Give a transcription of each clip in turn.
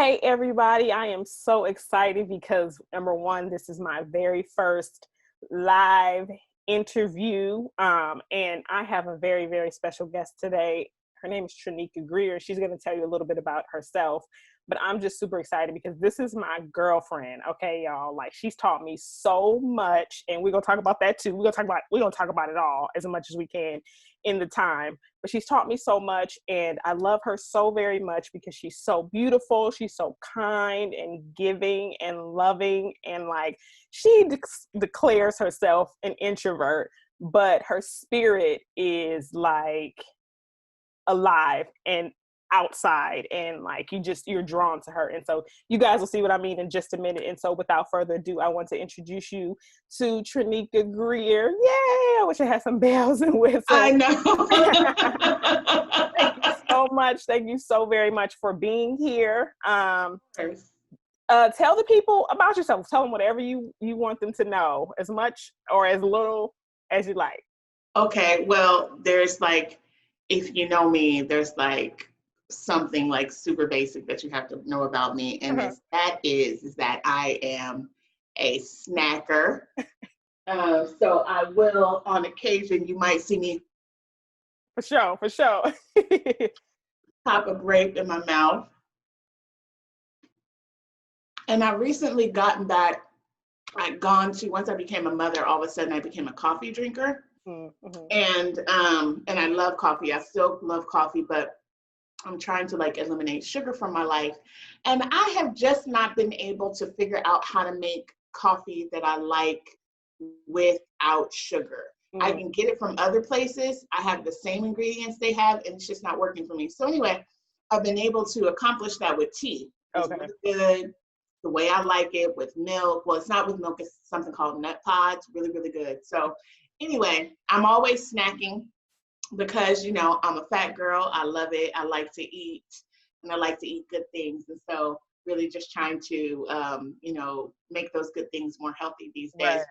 Hey, everybody. I am so excited because, number one, this is my very first live interview. And I have a very, very special guest today. Her name is Trineka Greer. She's going to tell you a little bit about herself. But I'm just super excited because this is my girlfriend. Okay, y'all. Like, she's taught me so much, and we're gonna talk about that too. We're gonna talk about it all as much as we can in the time. But she's taught me so much, and I love her so very much because she's so beautiful. She's so kind and giving and loving, and like she declares herself an introvert, but her spirit is like alive and outside, and like you're drawn to her. And so you guys will see what I mean in just a minute. And so without further ado, I want to introduce you to Trineka Greer. Yay! I wish I had some bells and whistles. I know. Thank you so much. Thank you so very much for being here. Tell the people about yourself. Tell them whatever you want them to know, as much or as little as you like. Okay, well, there's like, if you know me, there's like something like super basic that you have to know about me, and that is that I am a snacker. So I will, on occasion, you might see me for sure pop a grape in my mouth. And I recently gotten back. Once I became a mother, all of a sudden I became a coffee drinker. Mm-hmm. And I love coffee. I still love coffee, but I'm trying to like eliminate sugar from my life. And I have just not been able to figure out how to make coffee that I like without sugar. Mm-hmm. I can get it from other places. I have the same ingredients they have, and it's just not working for me. So anyway, I've been able to accomplish that with tea. It's really good. The way I like it, with milk. Well, it's not with milk. It's something called nut pods. Really, really good. So anyway, I'm always snacking because, you know, I'm a fat girl. I love it. I like to eat, and I like to eat good things. And so really just trying to, make those good things more healthy these days.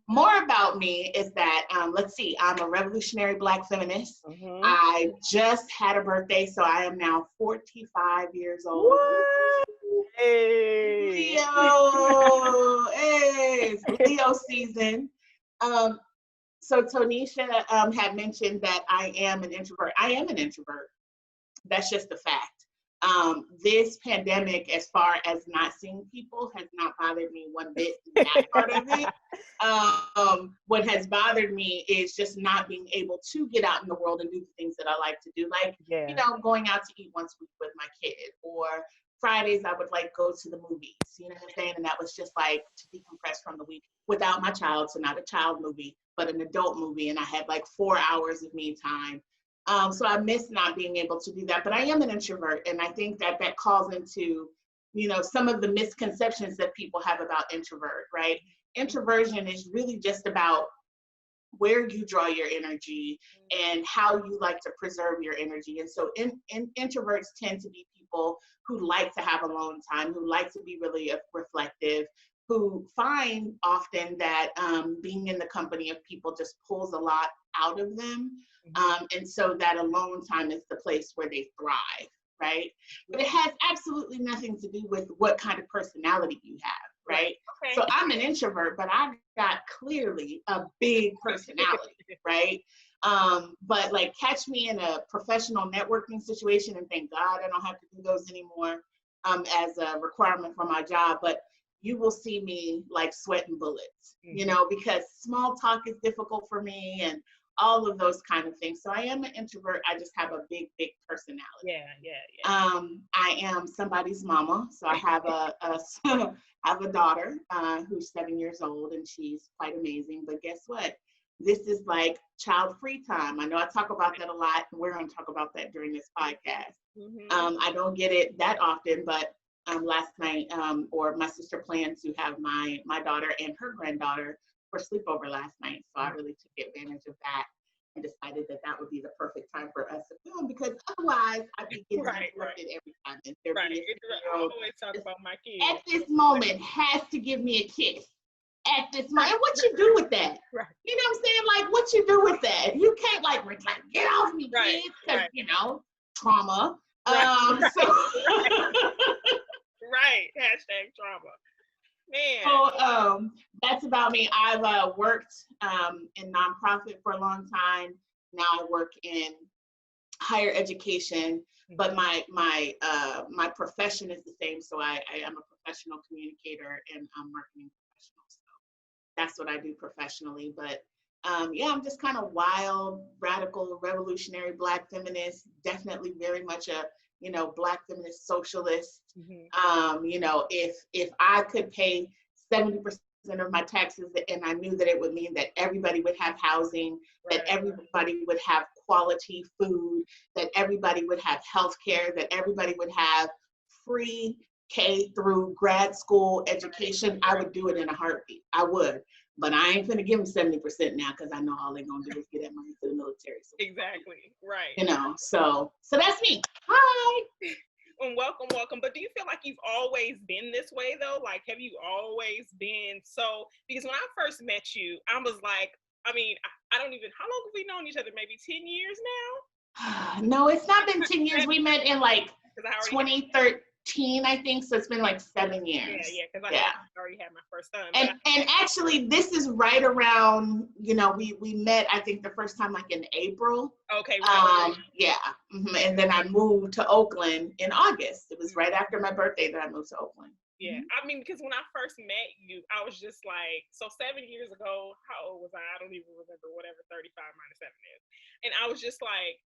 More about me is that, let's see, I'm a revolutionary Black feminist. Mm-hmm. I just had a birthday, so I am now 45 years old. What? Hey. Leo, hey, it's Leo season. So Tonisha had mentioned that I am an introvert. I am an introvert. That's just a fact. This pandemic, as far as not seeing people, has not bothered me one bit, that part of it. What has bothered me is just not being able to get out in the world and do the things that I like to do. Like, going out to eat once a week with my kid, or Fridays I would like go to the movies, you know what I'm saying? And that was just like to decompress from the week without my child. So not a child movie, but an adult movie. And I had like 4 hours of me time. So I miss not being able to do that, but I am an introvert. And I think that calls into, some of the misconceptions that people have about introvert, right? Introversion is really just about where you draw your energy and how you like to preserve your energy. And so introverts tend to be people who like to have alone time, who like to be really reflective, who find often that being in the company of people just pulls a lot out of them. And so that alone time is the place where they thrive, right? But it has absolutely nothing to do with what kind of personality you have, right? Okay. So I'm an introvert, but I've got clearly a big personality, right? But like catch me in a professional networking situation, and thank God I don't have to do those anymore as a requirement for my job. But you will see me like sweating bullets, because small talk is difficult for me and all of those kind of things. So I am an introvert. I just have a big, big personality. Yeah. I am somebody's mama. So I have a daughter who's 7 years old, and she's quite amazing. But guess what? This is like child-free time. I know I talk about that a lot, and we're going to talk about that during this podcast. Mm-hmm. I don't get it that often, but last night, or my sister planned to have my daughter and her granddaughter for sleepover last night. So I really took advantage of that and decided that would be the perfect time for us to film, because otherwise I'd be getting interrupted every time. I always talk about my kids. At this moment has to give me a kiss. At this moment. And what you do with that? Right. You know what I'm saying? Like, what you do with that? You can't like get off me, kids, because trauma. Hashtag trauma. Man. So that's about me. I've worked in nonprofit for a long time. Now I work in higher education, but my profession is the same. So I am a professional communicator and I'm marketing professional. So that's what I do professionally. But yeah, I'm just kind of wild, radical, revolutionary Black feminist. Definitely very much a Black feminist socialist. If I could pay 70% of my taxes, and I knew that it would mean that everybody would have housing, that everybody would have quality food, that everybody would have health care, that everybody would have free K through grad school education, I would do it in a heartbeat. I would. But I ain't gonna give them 70% now because I know all they're gonna do is get that money to the military. So, exactly. Right. So that's me. Hi. And welcome. But do you feel like you've always been this way though? Like, have you always been so? Because when I first met you, I was like, I mean, I don't even. How long have we known each other? Maybe 10 years now. No, it's not been 10 years. We met in like 2013, I think. So it's been like 7 years. Yeah, because I already had my first son. And actually, this is right around. We met. I think the first time like in April. Okay. Right. Yeah. Mm-hmm. And then I moved to Oakland in August. It was right after my birthday that I moved to Oakland. Yeah, I mean, because when I first met you, I was just like, so 7 years ago, how old was I? I don't even remember, whatever 35 minus 7 is. And I was just like,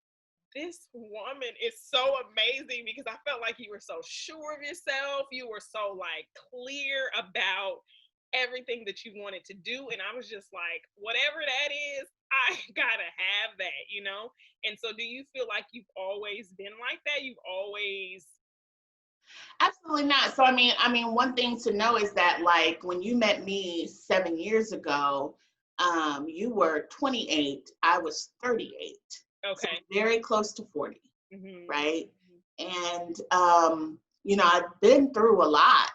this woman is so amazing because I felt like you were so sure of yourself. You were so like clear about everything that you wanted to do. And I was just like, whatever that is, I gotta have that, And so do you feel like you've always been like that? You've always... Absolutely not. So I mean, one thing to know is that like when you met me 7 years ago, you were 28, I was 38. Okay. So very close to 40, right? And I've been through a lot,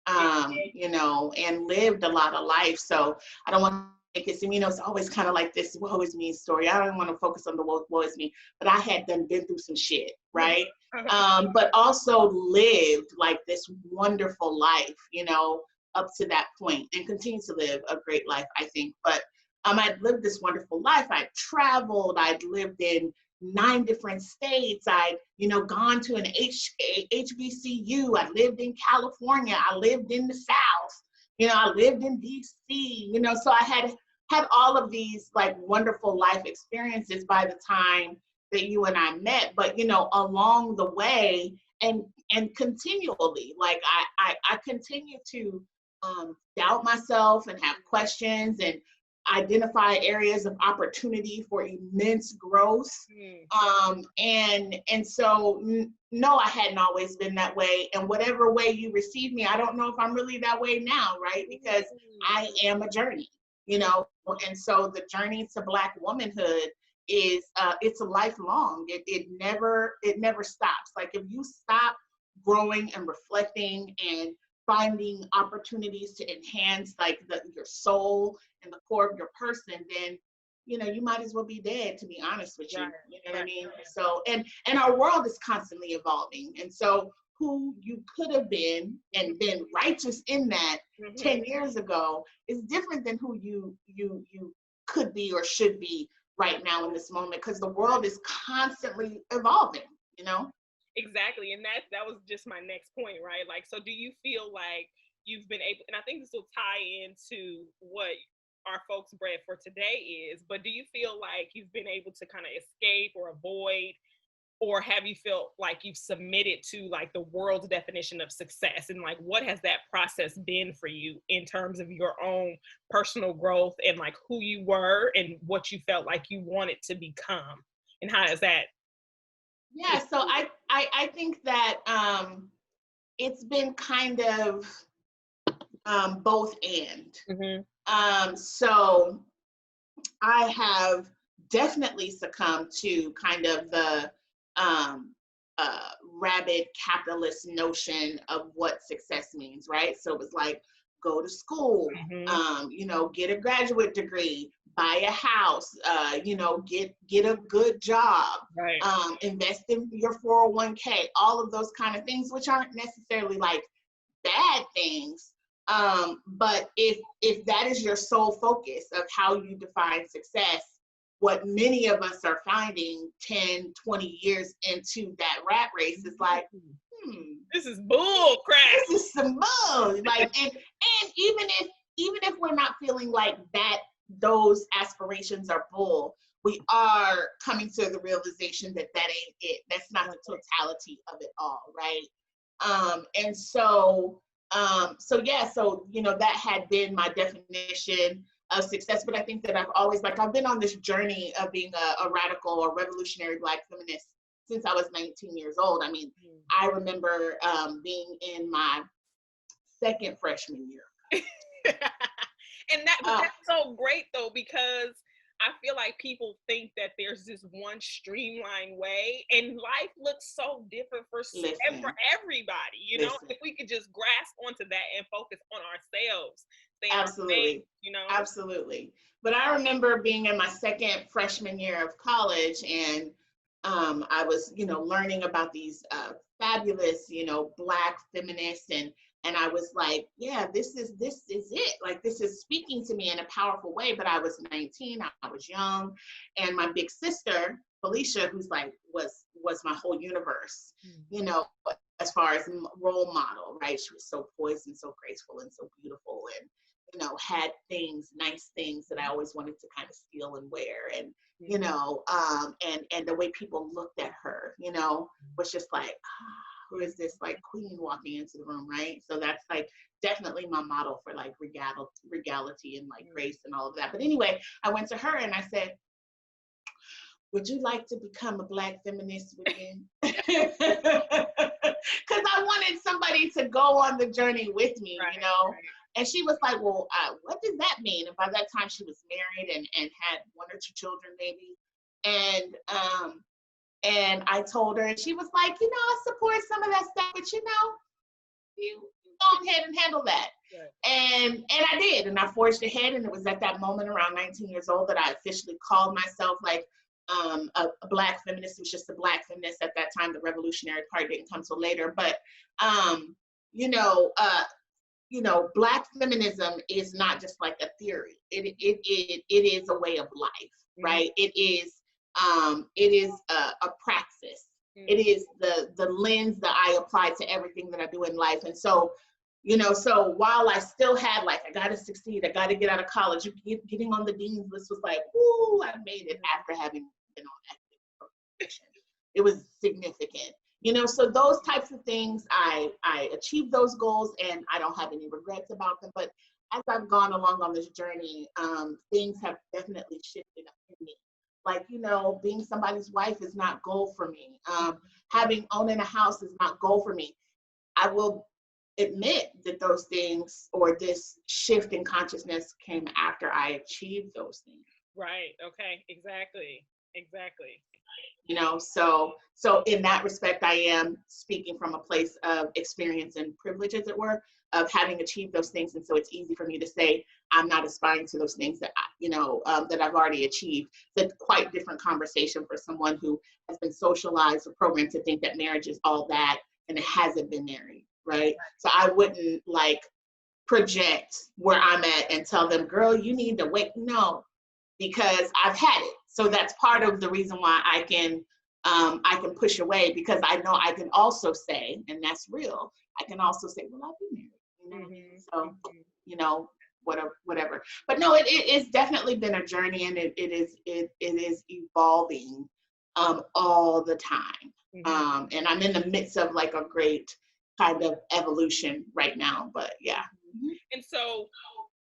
and lived a lot of life. So I don't want to make it seem, it's always kind of like this woe is me story. I don't want to focus on the woe is me, but I had been through some shit, right? But also lived like this wonderful life, up to that point, and continue to live a great life, I think. But I'd lived this wonderful life. I'd traveled. I'd lived in 9 different states. I'd, gone to an HBCU. I lived in California. I lived in the South. I lived in DC. So I had all of these like wonderful life experiences by the time that you and I met. But along the way, and continually, like I continue to doubt myself and have questions and identify areas of opportunity for immense growth. And so no, I hadn't always been that way. And whatever way you receive me, I don't know if I'm really that way now, right? Because I am a journey, and so the journey to Black womanhood is it's a lifelong. It never stops. Like if you stop growing and reflecting and finding opportunities to enhance like your soul and the core of your person, then you might as well be dead, to be honest with you. Right. You know what I mean? So and our world is constantly evolving, and so who you could have been and been righteous in that 10 years ago is different than who you could be or should be right now in this moment, because the world is constantly evolving. Exactly. And that was just my next point, right? Like, so do you feel like you've been able, and I think this will tie into what our folks' bread for today is, but do you feel like you've been able to kind of escape or avoid, or have you felt like you've submitted to like the world's definition of success? And like, what has that process been for you in terms of your own personal growth and like who you were and what you felt like you wanted to become? And how does that... Yeah, so I think that it's been kind of both and. So I have definitely succumbed to kind of the rabid capitalist notion of what success means, right? So it was like, go to school, get a graduate degree, buy a house, get a good job, right. Invest in your 401k, all of those kind of things, which aren't necessarily like bad things. But if that is your sole focus of how you define success, what many of us are finding 10, 20 years into that rat race is like, this is bull crap. This is some bull. Like, and even if we're not feeling like that, those aspirations are bull, we are coming to the realization that that ain't it. That's not the totality of it all, right? And so you know, that had been my definition of success. But I think that I've been on this journey of being a radical or revolutionary Black feminist since I was 19 years old. I mean, I remember being in my second freshman year. And that's so great though, because I feel like people think that there's this one streamlined way, and life looks so different for everybody. You know, if we could just grasp onto that and focus on ourselves. Absolutely. You know, absolutely. But I remember being in my second freshman year of college, and I was, you know, learning about these fabulous, you know, Black feminists, and I was like, yeah, this is it. Like, this is speaking to me in a powerful way. But I was 19, I was young, and my big sister, Felicia, who's like was my whole universe, you know, as far as role model, right? She was so poised and so graceful and so beautiful, and you know, had nice things that I always wanted to kind of steal and wear, and you know, and the way people looked at her, you know, was just like, who is this like queen walking into the room, right? So that's like definitely my model for like regality and like grace and all of that. But anyway, I went to her and I said, would you like to become a Black feminist with me? Because I wanted somebody to go on the journey with me, you know? Right. And she was like, well, what does that mean? And by that time she was married and had 1 or 2 children maybe. And I told her, and she was like, you know, I support some of that stuff, but you know, you go ahead and handle that. Right. And I did, and I forged ahead. And it was at that moment around 19 years old that I officially called myself like a Black feminist. It was just a Black feminist at that time. The revolutionary part didn't come till later. But you know, Black feminism is not just like a theory. It is a way of life, right? It is a praxis. It is the lens that I apply to everything that I do in life. And so, you know, so while I still had like, I got to succeed, I got to get out of college, getting on the dean's list was like, woo, I made it after having been on active probation. It was significant. You know, so those types of things, I achieved those goals, and I don't have any regrets about them. But as I've gone along on this journey, things have definitely shifted up in me. Like, you know, being somebody's wife is not goal for me. Owning a house is not goal for me. I will admit that those things, or this shift in consciousness, came after I achieved those things. Right. Okay. Exactly. You know, so in that respect, I am speaking from a place of experience and privilege, as it were, of having achieved those things. And so it's easy for me to say, I'm not aspiring to those things that, that I've already achieved. It's a quite different conversation for someone who has been socialized or programmed to think that marriage is all that, and it hasn't been married, right? So I wouldn't like project where I'm at and tell them, girl, you need to wait. No, because I've had it. So that's part of the reason why I can push away, because I know I can also say, and that's real, I can also say, well, I've been married, you know? So, you know, whatever. But no, it's definitely been a journey, and it is evolving all the time. And I'm in the midst of like a great kind of evolution right now, but yeah. And so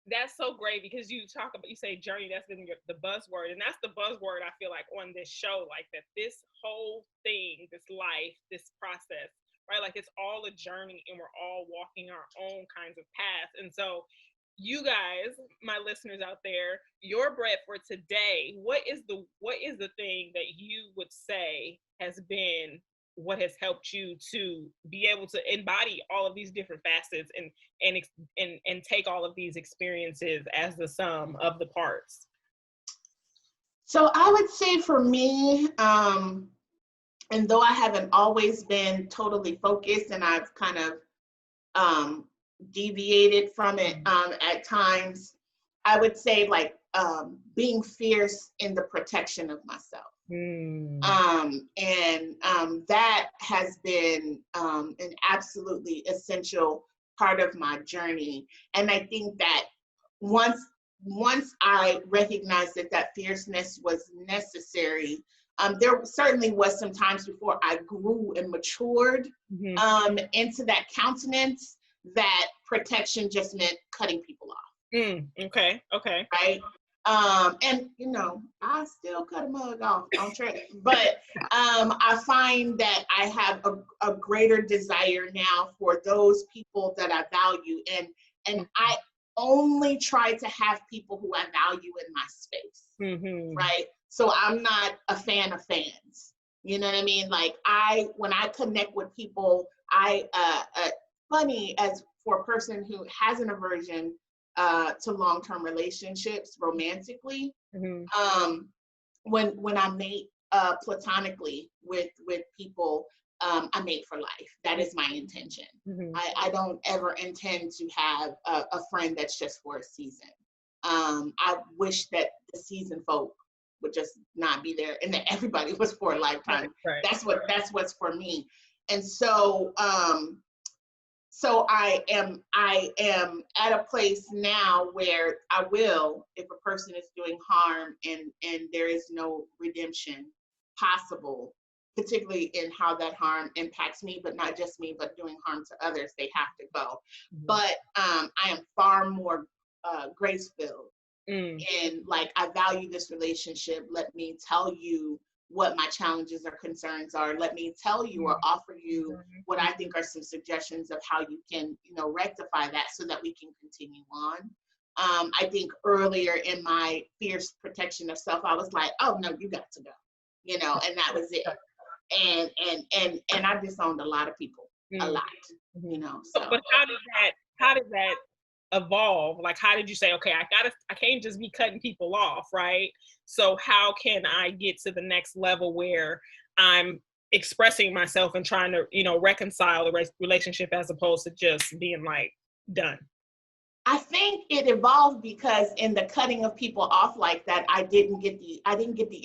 that's so great, because you say journey, that's been the buzzword, and that's the buzzword I feel like on this show, like that this whole thing, this life, this process, right? Like it's all a journey, and we're all walking our own kinds of paths. And so you guys, my listeners out there, your bread for today, what is the thing that you would say has been what has helped you to be able to embody all of these different facets and take all of these experiences as the sum of the parts? So I would say for me, and though I haven't always been totally focused, and I've kind of deviated from it at times. I would say like being fierce in the protection of myself. That has been an absolutely essential part of my journey. And I think that once I recognized that fierceness was necessary, there certainly was some times before I grew and matured into that countenance that protection just meant cutting people off. Okay. Right. And I still cut a mug off on trip, but I find that I have a greater desire now for those people that I value, and I only try to have people who I value in my space, right? So I'm not a fan of fans. You know what I mean? Like when I connect with people, funny as for a person who has an aversion to long-term relationships romantically, when I mate platonically with people, I mate for life. That is my intention. I don't ever intend to have a friend that's just for a season. I wish that the season folk would just not be there and that everybody was for a lifetime. Right. That's what's for me. And so I am at a place now where I will, if a person is doing harm and there is no redemption possible, particularly in how that harm impacts me, but not just me, but doing harm to others, they have to go. But I am far more grace-filled. And like, I value this relationship. Let me tell you what my challenges or concerns are. Let me tell you or offer you what I think are some suggestions of how you can, rectify that so that we can continue on. I think earlier in my fierce protection of self, I was like, oh no, you got to go, and that was it. And I disowned a lot of people, a lot, so. But how did that evolve? Like, how did you say, okay, I can't just be cutting people off, right? So how can I get to the next level where I'm expressing myself and trying to, reconcile the relationship as opposed to just being like done? I think it evolved because in the cutting of people off like that, I didn't get the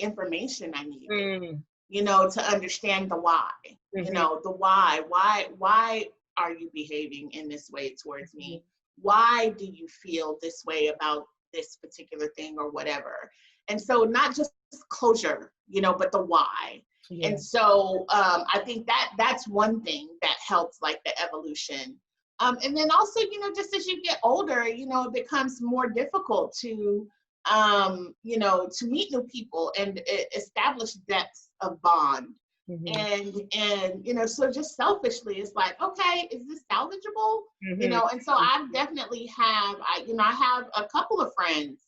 information I needed, to understand the why, the why are you behaving in this way towards me? Why do you feel this way about this particular thing or whatever? And so not just closure, but the why. Yeah. And so I think that's one thing that helps like the evolution. And then also, just as you get older, it becomes more difficult to, to meet new people and establish depths of bond. And so just selfishly, it's like, okay, is this salvageable? And so I definitely have, I have a couple of friends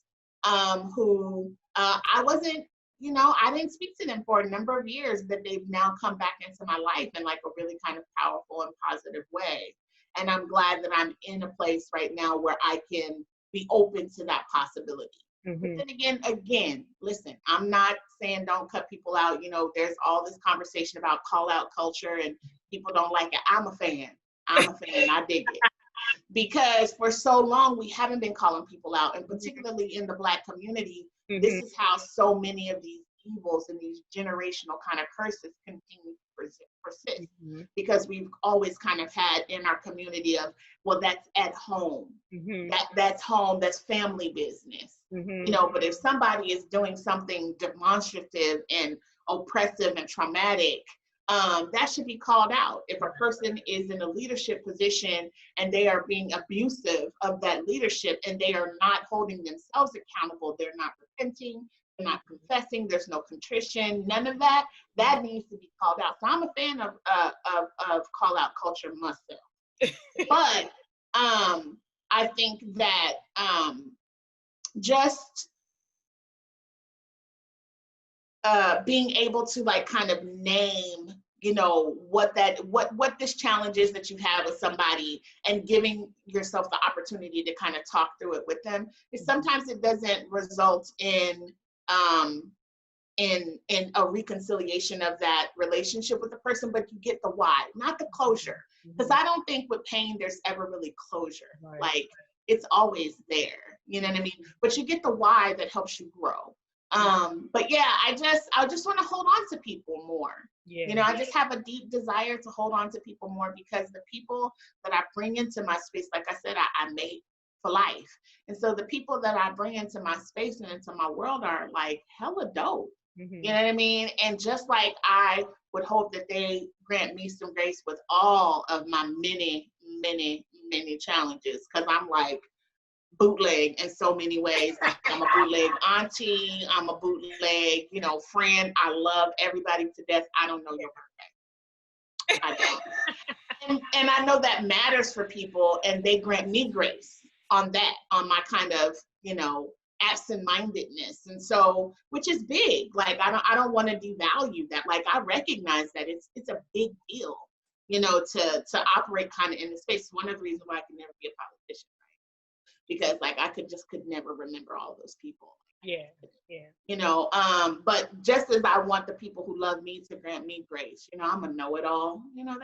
who I wasn't, I didn't speak to them for a number of years, but they've now come back into my life in like a really kind of powerful and positive way. And I'm glad that I'm in a place right now where I can be open to that possibility. But then again, listen, I'm not saying don't cut people out. There's all this conversation about call out culture and people don't like it. I'm a fan. I dig it. Because for so long, we haven't been calling people out. And particularly in the Black community, this is how so many of these evils and these generational kind of curses continue to persist. Because we've always kind of had in our community of, well, that's at home. That's home, that's family business. But if somebody is doing something demonstrative and oppressive and traumatic, that should be called out. If a person is in a leadership position and they are being abusive of that leadership and they are not holding themselves accountable, they're not repenting, they're not confessing, there's no contrition, none of that, that needs to be called out. So I'm a fan of call out culture myself. But I think that just being able to like kind of name, what this challenge is that you have with somebody and giving yourself the opportunity to kind of talk through it with them. Because sometimes it doesn't result in in a reconciliation of that relationship with the person, but you get the why, not the closure. Because I don't think with pain there's ever really closure. Right. Like it's always there, you know what I mean? But you get the why that helps you grow. But yeah, I just want to hold on to people more. Yeah. You know, I just have a deep desire to hold on to people more, because the people that I bring into my space, like I said, I made for life. And so the people that I bring into my space and into my world are like hella dope. Mm-hmm. You know what I mean? And just like I would hope that they grant me some grace with all of my many, many, many challenges, because I'm like bootleg in so many ways. Like I'm a bootleg auntie, I'm a bootleg, you know, friend. I love everybody to death. I don't know your birthday. I don't. And I know that matters for people, and they grant me grace on that, on my kind of, you know, absent-mindedness. And so, which is big. Like I don't want to devalue that. Like I recognize that it's a big deal, you know, to operate kind of in the space. One of the reasons why I can never be a politician, right? Because like I could never remember all those people. Yeah. You know, but just as I want the people who love me to grant me grace, you know, I'm a know-it-all. You know,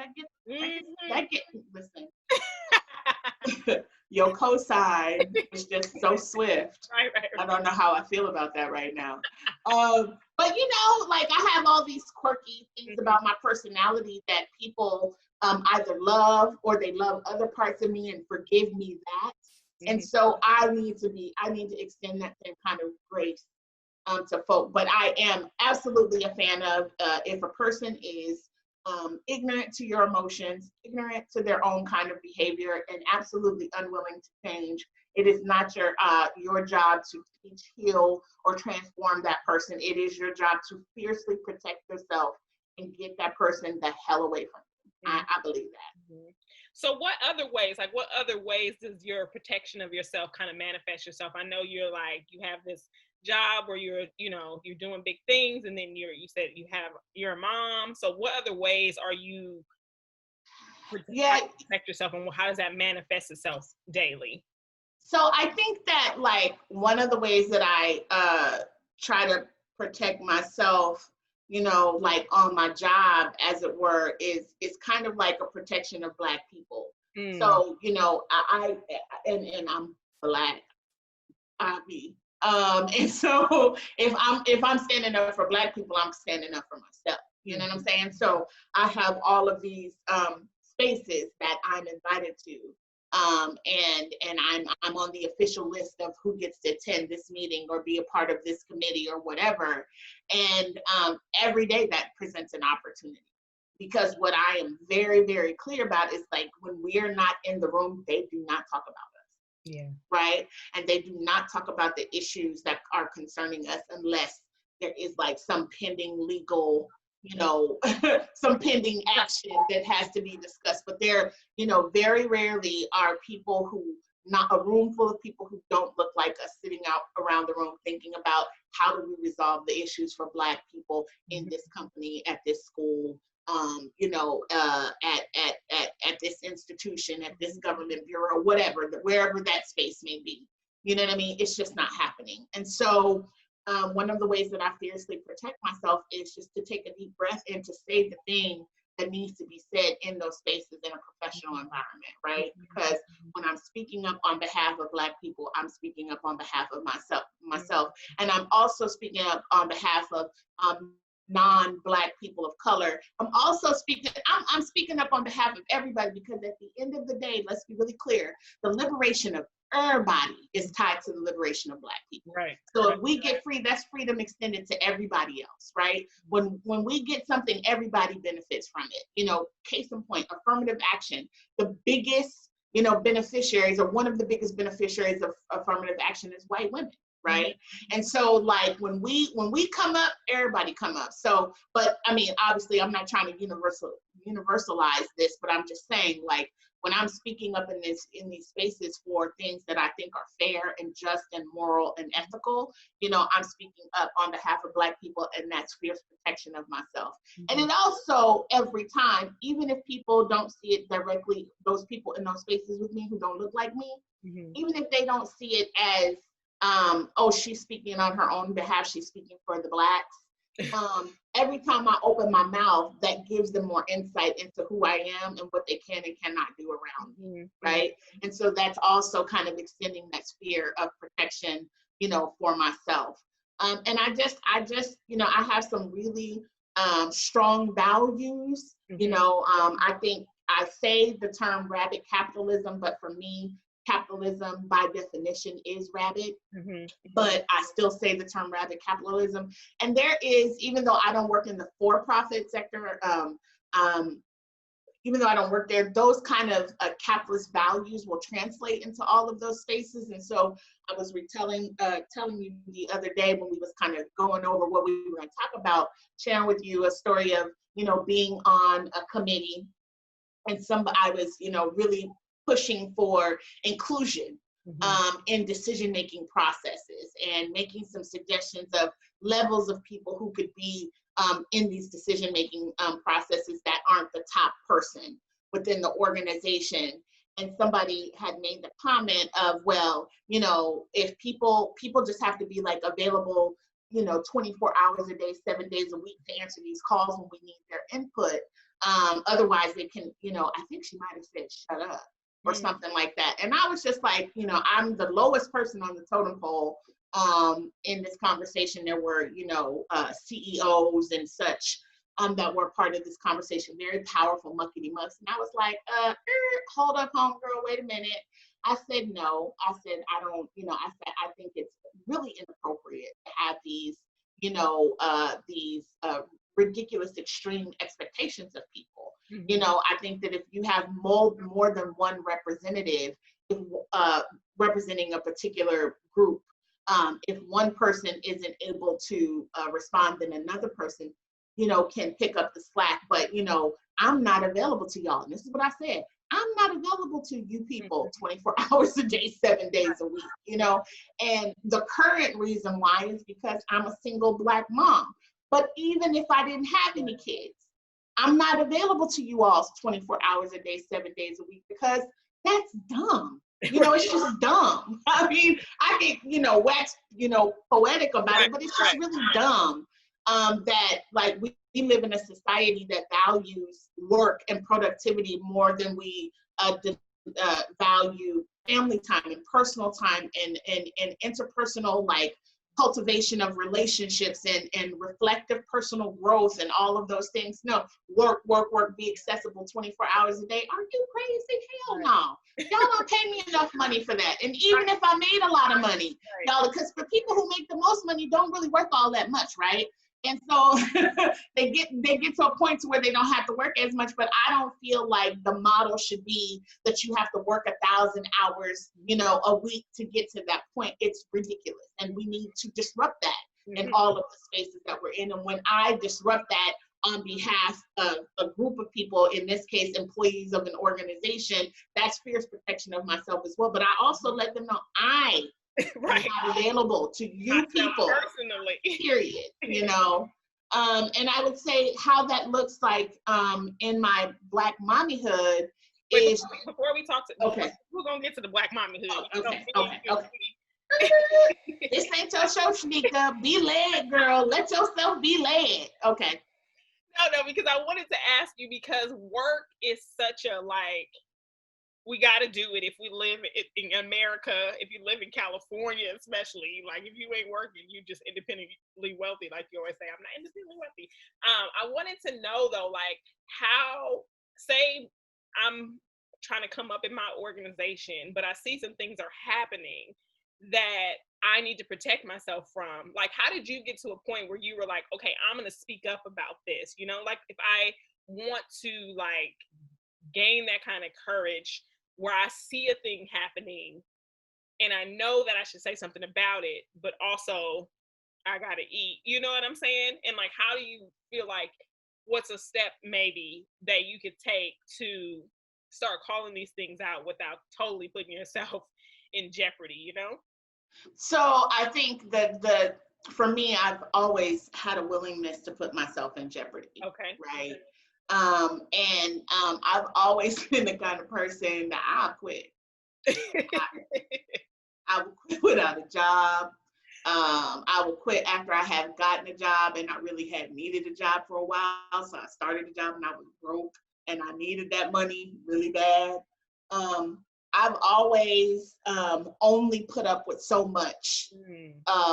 listen. Your cosign is just so swift. Right. I don't know how I feel about that right now. But you know, like I have all these quirky things about my personality that people either love, or they love other parts of me and forgive me that. And so I need to extend that same kind of grace to folk. But I am absolutely a fan of if a person is ignorant to your emotions, ignorant to their own kind of behavior, and absolutely unwilling to change, it is not your job to teach, heal, or transform that person. It is your job to fiercely protect yourself and get that person the hell away from you. I believe that. So what other ways does your protection of yourself kind of manifest yourself? I know you're like, you have this job where you're doing big things, and then you said you're a mom. So what other ways are you protect yourself, and how does that manifest itself daily? So I think that like one of the ways that I try to protect myself, you know, like on my job, as it were, is kind of like a protection of Black people. So, you know, and I'm Black, and so if I'm standing up for Black people, I'm standing up for myself. You know what I'm saying? So I have all of these spaces that I'm invited to. And I'm on the official list of who gets to attend this meeting or be a part of this committee or whatever. And every day that presents an opportunity, because what I am very, very clear about is like when we are not in the room, they do not talk about us. Yeah. Right. And they do not talk about the issues that are concerning us unless there is like some pending legal, you know, some pending action that has to be discussed. But there, you know, very rarely are people not a room full of people who don't look like us sitting out around the room thinking about how do we resolve the issues for Black people in this company, at this school, you know, at this institution, at this government bureau, whatever, wherever that space may be. You know what I mean? It's just not happening. And so one of the ways that I fiercely protect myself is just to take a deep breath and to say the thing that needs to be said in those spaces in a professional environment, right? Because when I'm speaking up on behalf of Black people, I'm speaking up on behalf of myself. And I'm also speaking up on behalf of non-Black people of color. I'm also speaking up on behalf of everybody, because at the end of the day, let's be really clear, the liberation of everybody is tied to the liberation of Black people. Right. So if we get free, that's freedom extended to everybody else, right? When we get something, everybody benefits from it. You know, case in point, affirmative action, the biggest, you know, beneficiaries, or one of the biggest beneficiaries of affirmative action is white women. Right. And so like when we come up, everybody come up. So, but I mean, obviously I'm not trying to universalize this, but I'm just saying, like, when I'm speaking up in these spaces for things that I think are fair and just and moral and ethical, you know, I'm speaking up on behalf of Black people, and that's fierce protection of myself. And it also, every time, even if people don't see it directly, those people in those spaces with me who don't look like me, even if they don't see it as, oh, she's speaking on her own behalf, she's speaking for the Blacks, Every time I open my mouth, that gives them more insight into who I am and what they can and cannot do around me, right? And so that's also kind of extending that sphere of protection, for myself. And I just, I have some really strong values. I think I say the term rabbit capitalism, but for me, capitalism by definition is rabbit, but I still say the term rabbit capitalism. And there is, even though I don't work in the for-profit sector, even though I don't work there, those kind of capitalist values will translate into all of those spaces. And so I was telling you the other day when we was kind of going over what we were going to talk about, sharing with you a story of, being on a committee, and I was, really pushing for inclusion in decision-making processes and making some suggestions of levels of people who could be in these decision-making processes that aren't the top person within the organization. And somebody had made the comment of, well, if people just have to be like available, 24 hours a day, 7 days a week to answer these calls when we need their input. Otherwise they can, I think she might have said, shut up or something like that. And I was just like, I'm the lowest person on the totem pole in this conversation. There were, CEOs and such that were part of this conversation, very powerful muckety mucks. And I was like, hold up, homegirl, wait a minute. I said, no, I said, I don't, I said, I think it's really inappropriate to have these, these ridiculous extreme expectations of people. I think that if you have more than one representative representing a particular group, if one person isn't able to respond, then another person, can pick up the slack. But, I'm not available to y'all. And this is what I said. I'm not available to you people 24 hours a day, 7 days a week, And the current reason why is because I'm a single Black mom. But even if I didn't have any kids, I'm not available to you all 24 hours a day, 7 days a week, because that's dumb. It's just dumb. I mean, I get, wax, poetic about it, but it's just really dumb that like we live in a society that values work and productivity more than we value family time and personal time and interpersonal like cultivation of relationships and reflective personal growth and all of those things. No, work, be accessible 24 hours a day. Are you crazy? Hell no. Y'all don't pay me enough money for that. And even if I made a lot of money, y'all, because for people who make the most money don't really work all that much, right? And so they get to a point to where they don't have to work as much, but I don't feel like the model should be that you have to work 1,000 hours, a week to get to that point. It's ridiculous. And we need to disrupt that in all of the spaces that we're in. And when I disrupt that on behalf of a group of people, in this case, employees of an organization, that's fierce protection of myself as well. But I also let them know I right. not available to you people personally, period, and I would say how that looks like in my Black mommyhood is before we talk to we're gonna get to the Black mommyhood. Okay. This ain't your show, Trineka. Be led, girl. Let yourself be led. Okay. No, because I wanted to ask you, because work is such a we got to do it if we live in America, if you live in California, especially, like if you ain't working, you just independently wealthy, like you always say. I'm not independently wealthy. I wanted to know though, like how, say I'm trying to come up in my organization, but I see some things are happening that I need to protect myself from. Like, how did you get to a point where you were like, okay, I'm going to speak up about this? Like if I want to like gain that kind of courage where I see a thing happening and I know that I should say something about it, but also I gotta eat, you know what I'm saying? And like, how do you feel like, what's a step maybe that you could take to start calling these things out without totally putting yourself in jeopardy, So I think that for me, I've always had a willingness to put myself in jeopardy. Okay. Right. And I've always been the kind of person that I'll quit. I would quit without a job. I would quit after I had gotten a job and I really had needed a job for a while. So I started a job and I was broke and I needed that money really bad. Um, I've always only put up with so much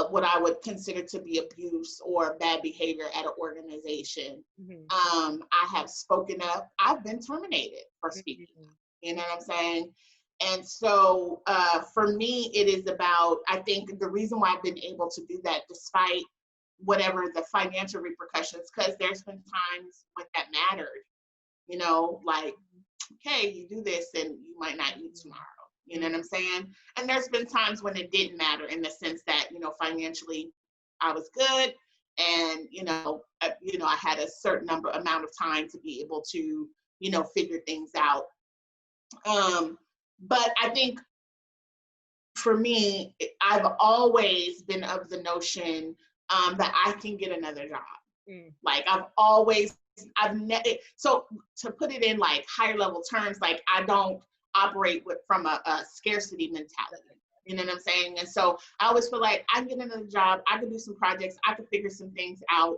what I would consider to be abuse or bad behavior at an organization. I have spoken up. I've been terminated for speaking up. You know what I'm saying? And so for me, it is about, I think the reason why I've been able to do that despite whatever the financial repercussions, because there's been times when that mattered, you know, like, okay, you do this and you might not eat tomorrow. You know what I'm saying? And there's been times when it didn't matter in the sense that, you know, financially I was good and, I had a certain amount of time to be able to, figure things out. But I think for me, I've always been of the notion that I can get another job. Like so to put it in like higher level terms, like I don't operate from a scarcity mentality. You know what I'm saying? And so I always feel like I can get another job, I can do some projects, I can figure some things out.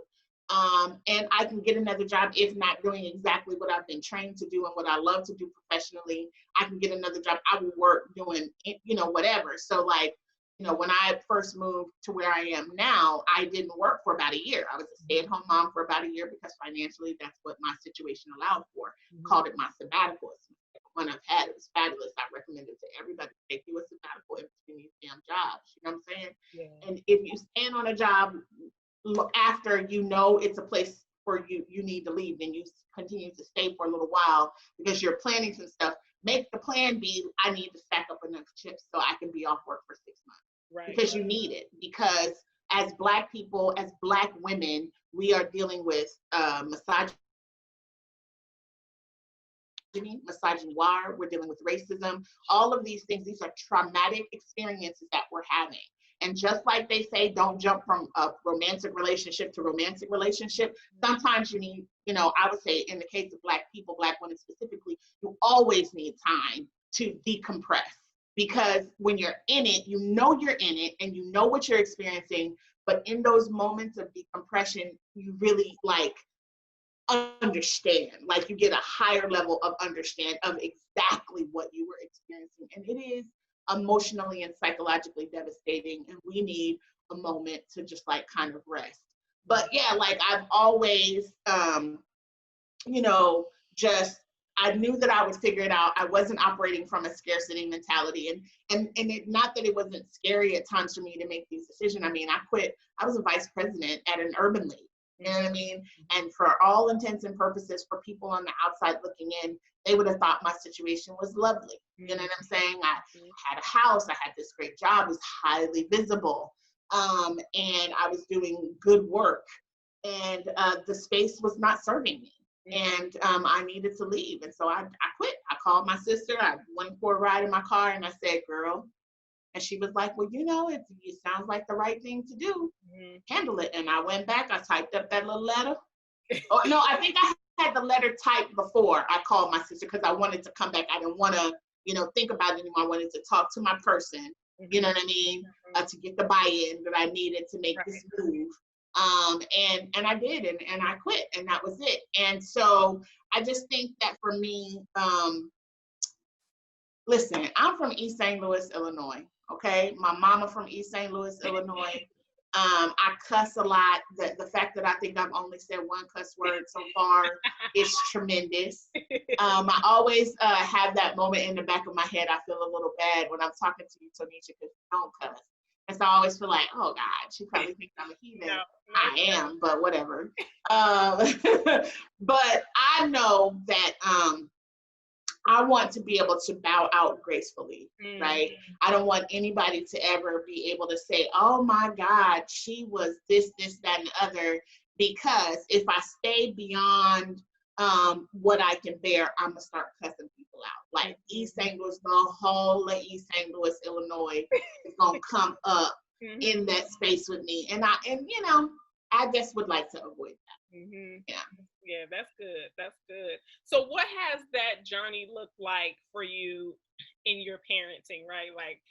And I can get another job if not doing exactly what I've been trained to do and what I love to do professionally. I can get another job. I will work doing, whatever. So like, when I first moved to where I am now, I didn't work for about a year. I was a stay-at-home mom for about a year because financially that's what my situation allowed for. Called it my sabbatical. It's the one I've had. It was fabulous. I recommend it to everybody. Take you a sabbatical in between these damn jobs. You know what I'm saying? Yeah. And if you stand on a job after it's a place for you need to leave, and you continue to stay for a little while because you're planning some stuff, make the plan be, I need to stack up enough chips so I can be off work for 6 months. Right. Because you need it. Because as Black people, as Black women, we are dealing with misogynoir, we're dealing with racism, all of these things. These are traumatic experiences that we're having. And just like they say, don't jump from a romantic relationship to romantic relationship. Sometimes you need, I would say in the case of Black people, Black women specifically, you always need time to decompress. Because when you're in it, you're in it and you know what you're experiencing. But in those moments of decompression, you really understand, like you get a higher level of understand of exactly what you were experiencing. And it is emotionally and psychologically devastating, and we need a moment to just kind of rest. But yeah, I've always just I knew that I would figure it out. I wasn't operating from a scarcity mentality, and it, not that it wasn't scary at times for me to make these decisions. I mean, I quit. I was a vice president at an urban league. You know what I mean? And for all intents and purposes, for people on the outside looking in, they would have thought my situation was lovely. You know what I'm saying? I had a house, I had this great job, it was highly visible, and I was doing good work, and the space was not serving me. And I needed to leave. And so I quit. I called my sister. I went for a ride in my car and I said, girl. And she was like, well, it sounds like the right thing to do. Handle it. And I went back. I typed up that little letter. Oh, no, I think I had the letter typed before I called my sister because I wanted to come back. I didn't want to, think about it anymore. I wanted to talk to my person, you know what I mean, to get the buy-in that I needed to make this move. And I did, and I quit, and that was it. And so I just think that for me, listen, I'm from East St. Louis, Illinois. Okay, my mama from East St. Louis, Illinois. I cuss a lot. The fact that I think I've only said one cuss word so far is tremendous. I always have that moment in the back of my head. I feel a little bad when I'm talking to you, Tonisha, because you don't cuss. And so I always feel like, oh God, she probably thinks I'm a heathen. No, I am, but whatever. But I know that I want to be able to bow out gracefully, right? I don't want anybody to ever be able to say, oh my God, she was this, that, and the other, because if I stay beyond what I can bear, I'm gonna start cussing people out. Like East St. Louis, the whole of East St. Louis, Illinois is gonna come up in that space with me. And I just would like to avoid that. Yeah, that's good. That's good. So what has that journey looked like for you in your parenting, right? Like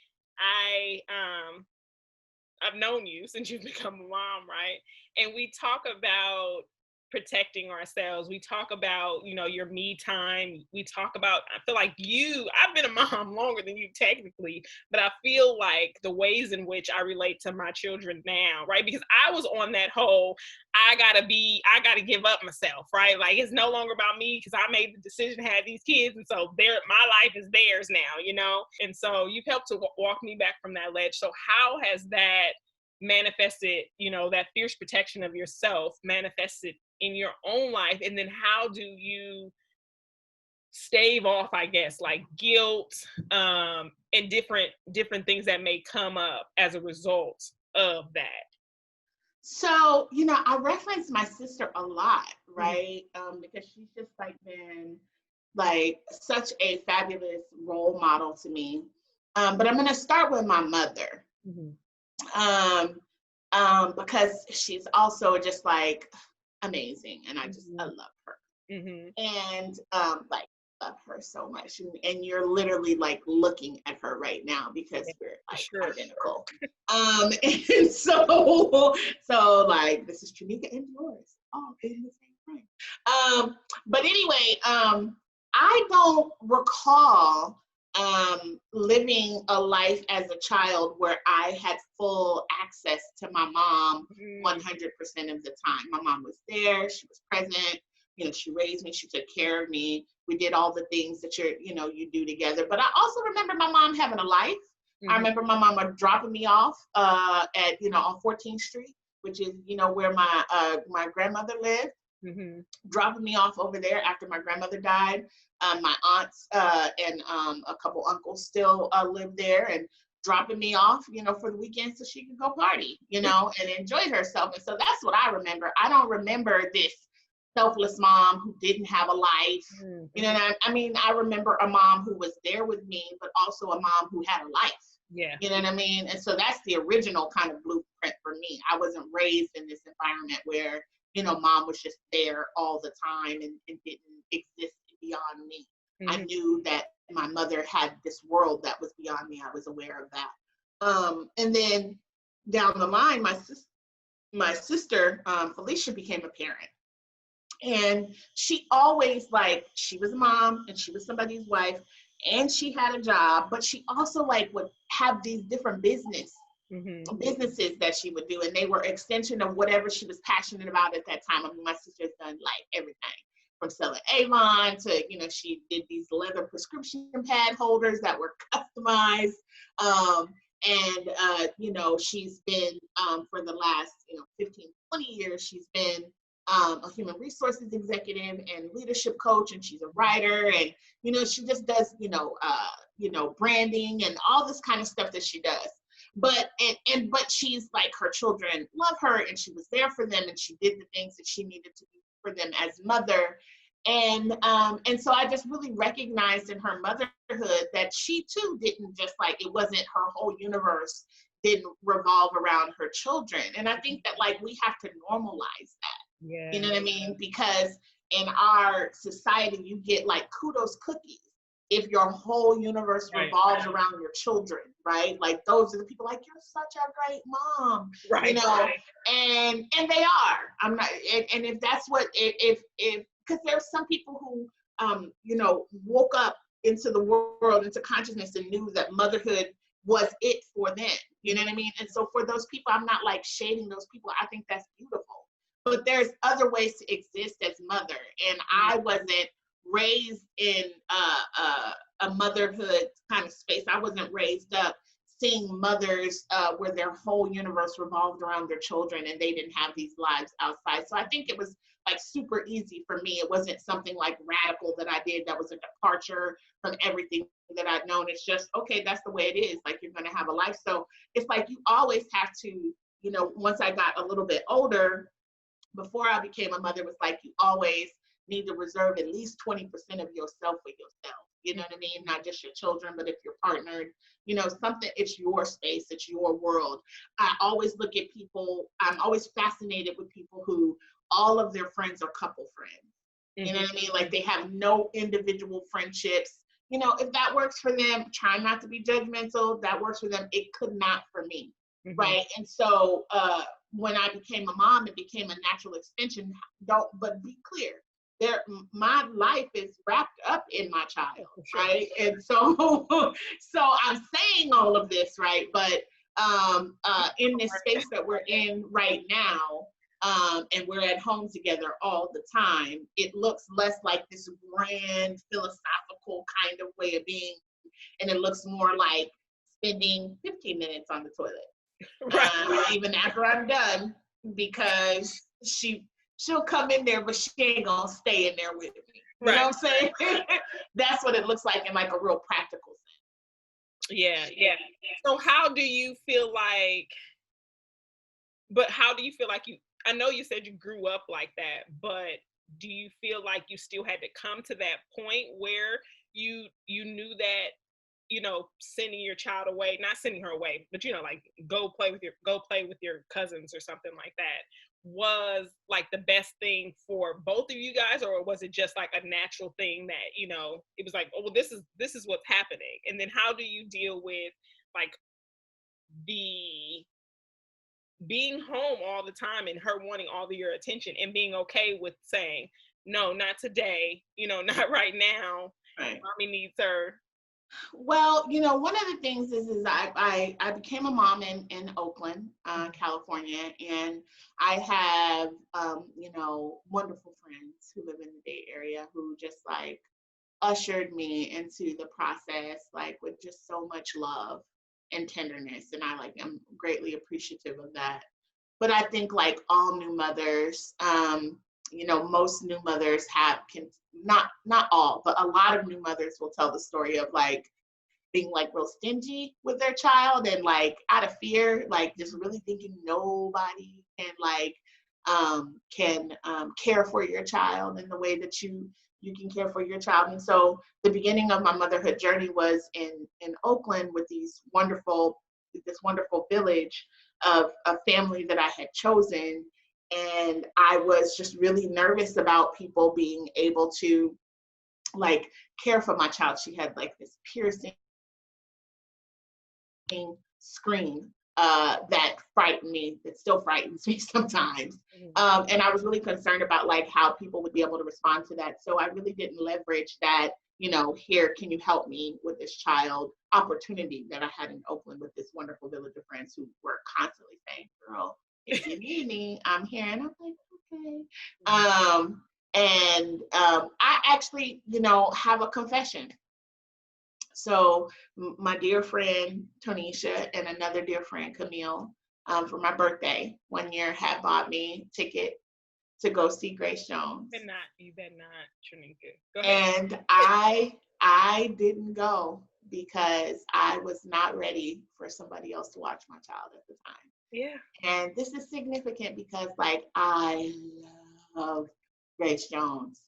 I've known you since you've become a mom, right? And we talk about protecting ourselves. We talk about, your me time. We talk about, I feel like I've been a mom longer than you technically, but I feel like the ways in which I relate to my children now, right? Because I was on that whole, I gotta give up myself, right? Like it's no longer about me because I made the decision to have these kids. And so my life is theirs now. And so you've helped to walk me back from that ledge. So how has that manifested, that fierce protection of yourself manifested in your own life? And then how do you stave off, I guess, like guilt, and different things that may come up as a result of that? So, I reference my sister a lot, Mm-hmm. right? Because she's just like been like such a fabulous role model to me. But I'm going to start with my mother. Mm-hmm. Because she's also just like amazing, and I Mm-hmm. love her, Mm-hmm. and like love her so much, and you're literally like looking at her right now because Yeah, we're like sure. identical. And so like this is Trineka and yours all in the same frame. But anyway, I don't recall living a life as a child where I had full access to my mom 100% of the time. My mom was there, she was present, she raised me, she took care of me. We did all the things that you do together. But I also remember my mom having a life. Mm-hmm. I remember my mama dropping me off at on 14th Street, which is where my grandmother lived. Mm-hmm. Dropping me off over there after my grandmother died. My aunts and a couple uncles still live there, and dropping me off, for the weekend so she could go party, and enjoy herself. And so that's what I remember. I don't remember this selfless mom who didn't have a life. Mm-hmm. I remember a mom who was there with me, but also a mom who had a life. Yeah. You know what I mean? And so that's the original kind of blueprint for me. I wasn't raised in this environment where, mom was just there all the time and didn't exist beyond me. Mm-hmm. I knew that my mother had this world that was beyond me. I was aware of that. And then down the line, my sister Felicia became a parent. And she always she was a mom and she was somebody's wife and she had a job, but she also would have these different businesses that she would do, and they were extension of whatever she was passionate about at that time. My sister's done everything from selling Avon to, she did these leather prescription pad holders that were customized. She's been, for the last, 15, 20 years, she's been a human resources executive and leadership coach, and she's a writer, and, she just does, branding and all this kind of stuff that she does. But she's her children love her, and she was there for them, and she did the things that she needed to do for them as mother. And so I just really recognized in her motherhood that she too didn't just it wasn't her whole universe didn't revolve around her children. And I think that we have to normalize that. Yeah. You know what I mean? Because in our society, you get kudos cookies if your whole universe revolves around your children, right? Those are the people you're such a great mom, right? And they are. I'm not, and if that's what if because there's some people who woke up into the world, into consciousness, and knew that motherhood was it for them. You know what I mean? And so for those people, I'm not shading those people. I think that's beautiful. But there's other ways to exist as mother, and I wasn't raised in a motherhood kind of space. I wasn't raised up seeing mothers where their whole universe revolved around their children and they didn't have these lives outside. So I think it was super easy for me. It wasn't something radical that I did that was a departure from everything that I'd known. It's just, okay, that's the way it is. You're going to have a life. So it's you always have to, once I got a little bit older, before I became a mother, it was you always need to reserve at least 20% of yourself for yourself. You know what I mean? Not just your children, but if you're partnered, something, it's your space, it's your world. I always look at people, I'm always fascinated with people who all of their friends are couple friends. You know what I mean? They have no individual friendships. If that works for them, try not to be judgmental. That works for them. It could not for me. right? And so when I became a mom, it became a natural extension. But be clear, my life is wrapped up in my child, right? And so so I'm saying all of this, right? But in this space that we're in right now, and we're at home together all the time, it looks less like this grand philosophical kind of way of being, and it looks more like spending 15 minutes on the toilet, even after I'm done, because she'll come in there, but she ain't gonna stay in there with me. You know what I'm saying? That's what it looks like in like a real practical sense. Yeah. So how do you feel like? But how do you feel like I know you said you grew up like that, but do you feel like you still had to come to that point where you knew that, sending your child away, not sending her away, but like go play with your cousins or something like that was like the best thing for both of you guys, or was it just like a natural thing that, it was like, oh, well, this is what's happening? And then how do you deal with like the being home all the time and her wanting all of your attention and being okay with saying, no, not today, not right now. Right. Mommy needs her. Well, one of the things is I became a mom in Oakland, California, and I have, wonderful friends who live in the Bay Area who just like ushered me into the process, like with just so much love and tenderness. And I'm greatly appreciative of that. But I think like all new mothers, most new mothers not all, but a lot of new mothers will tell the story of like being like real stingy with their child, and like out of fear, like just really thinking nobody can care for your child in the way that you can care for your child. And so the beginning of my motherhood journey was in Oakland with this wonderful village of a family that I had chosen. And I was just really nervous about people being able to like care for my child. She had like this piercing scream that frightened me, that still frightens me sometimes. And I was really concerned about like how people would be able to respond to that. So I really didn't leverage that, here, can you help me with this child opportunity that I had in Oakland with this wonderful village of friends who were constantly saying, girl, if you need me, I'm here. And I'm like, okay. I actually, have a confession. So my dear friend Tonisha and another dear friend Camille, for my birthday one year, had bought me a ticket to go see Grace Jones. You better not, Trineka. Go ahead. And I didn't go because I was not ready for somebody else to watch my child at the time. Yeah. And this is significant because like I love Grace Jones.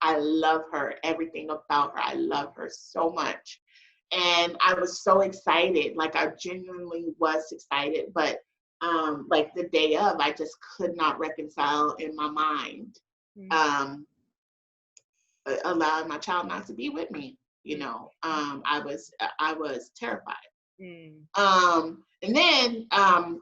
I love her, everything about her. I love her so much. And I was so excited. Like I genuinely was excited, but like the day of, I just could not reconcile in my mind allowing my child not to be with me. I was terrified. And then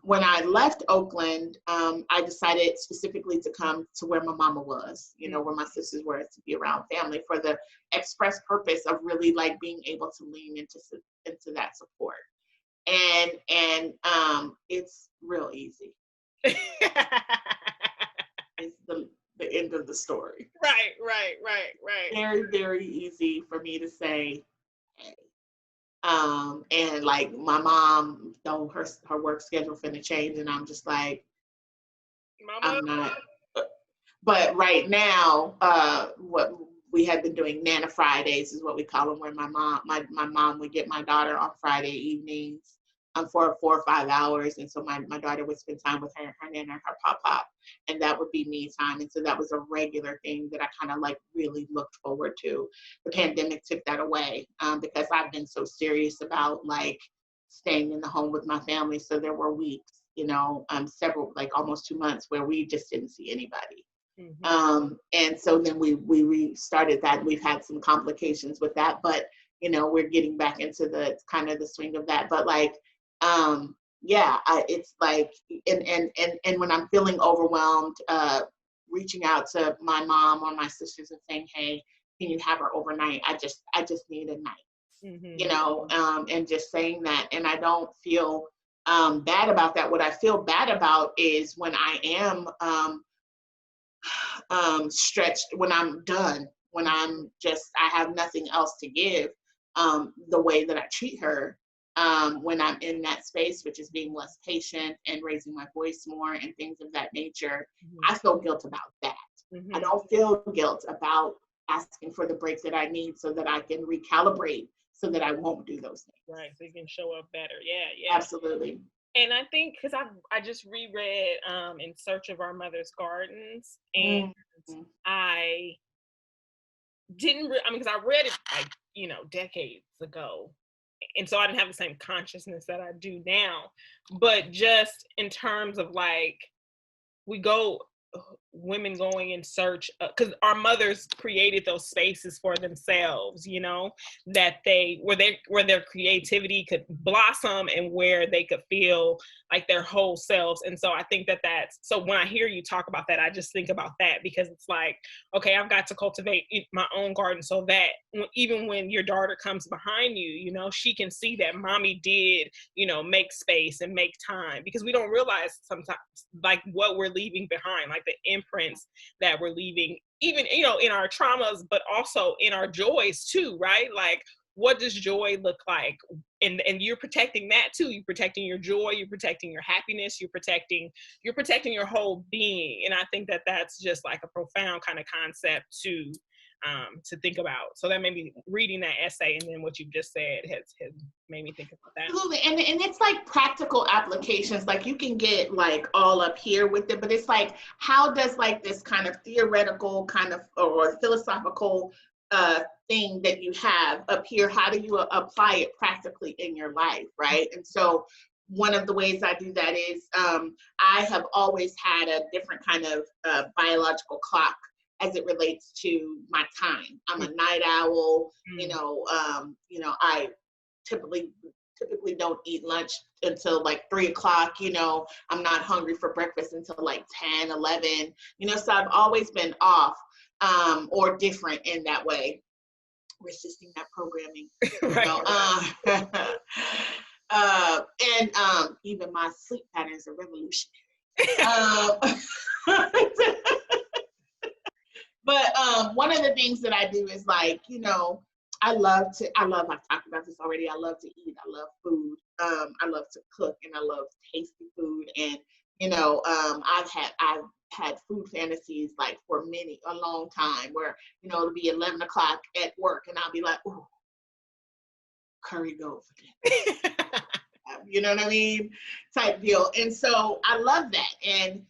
when I left Oakland, I decided specifically to come to where my mama was, where my sisters were, to be around family for the express purpose of really like being able to lean into that support. And it's real easy. It's the end of the story. Right. Very, very easy for me to say, hey. And like my mom, though her work schedule finna change, and I'm just like, Mama. I'm not. But right now, what we have been doing, Nana Fridays is what we call them, where my mom would get my daughter on Friday evenings for 4 or 5 hours, and so my daughter would spend time with her Nana, her pop, and that would be me time. And so that was a regular thing that I kind of like really looked forward to. The pandemic took that away because I've been so serious about like staying in the home with my family. So there were weeks, several, like almost 2 months where we just didn't see anybody. And so then we restarted that. We've had some complications with that, but we're getting back into the kind of the swing of that. But like it's like, and when I'm feeling overwhelmed, reaching out to my mom or my sisters and saying, hey, can you have her overnight? I just need a night, and just saying that. And I don't feel bad about that. What I feel bad about is when I am stretched, when I'm done, when I have nothing else to give, the way that I treat her, when I'm in that space, which is being less patient and raising my voice more and things of that nature, I feel guilt about that. I don't feel guilt about asking for the break that I need so that I can recalibrate so that I won't do those things. Right, so you can show up better. Yeah. Absolutely. And I think, because I just reread In Search of Our Mother's Gardens, and I didn't, because I read it like, decades ago. And so I didn't have the same consciousness that I do now. But just in terms of like, women going in search, because our mothers created those spaces for themselves, that where their creativity could blossom and where they could feel like their whole selves. And so I think that's so when I hear you talk about that, I just think about that, because it's like, okay, I've got to cultivate my own garden so that even when your daughter comes behind you, she can see that mommy did, make space and make time, because we don't realize sometimes like what we're leaving behind, like the imprints that we're leaving, even, in our traumas, but also in our joys too, right? Like, what does joy look like? And you're protecting that too. You're protecting your joy, you're protecting your happiness, you're protecting your whole being. And I think that that's just like a profound kind of concept to think about. So that made me, reading that essay and then what you just said has made me think about that. Absolutely. And it's like practical applications. Like, you can get like all up here with it, but it's like, how does like this kind of theoretical kind of or philosophical thing that you have up here, how do you apply it practically in your life, right? And so one of the ways I do that is I have always had a different kind of biological clock as it relates to my time. I'm a night owl. I typically don't eat lunch until like 3:00. I'm not hungry for breakfast until like 10, 11. So I've always been off or different in that way, resisting that programming. And even my sleep patterns are revolutionary. But one of the things that I do is like, I've talked about this already. I love to eat. I love food. I love to cook, and I love tasty food. And, I've had food fantasies like for a long time where, it'll be 11 o'clock at work and I'll be like, ooh, curry goat for dinner. You know what I mean? Type deal. And so I love that. And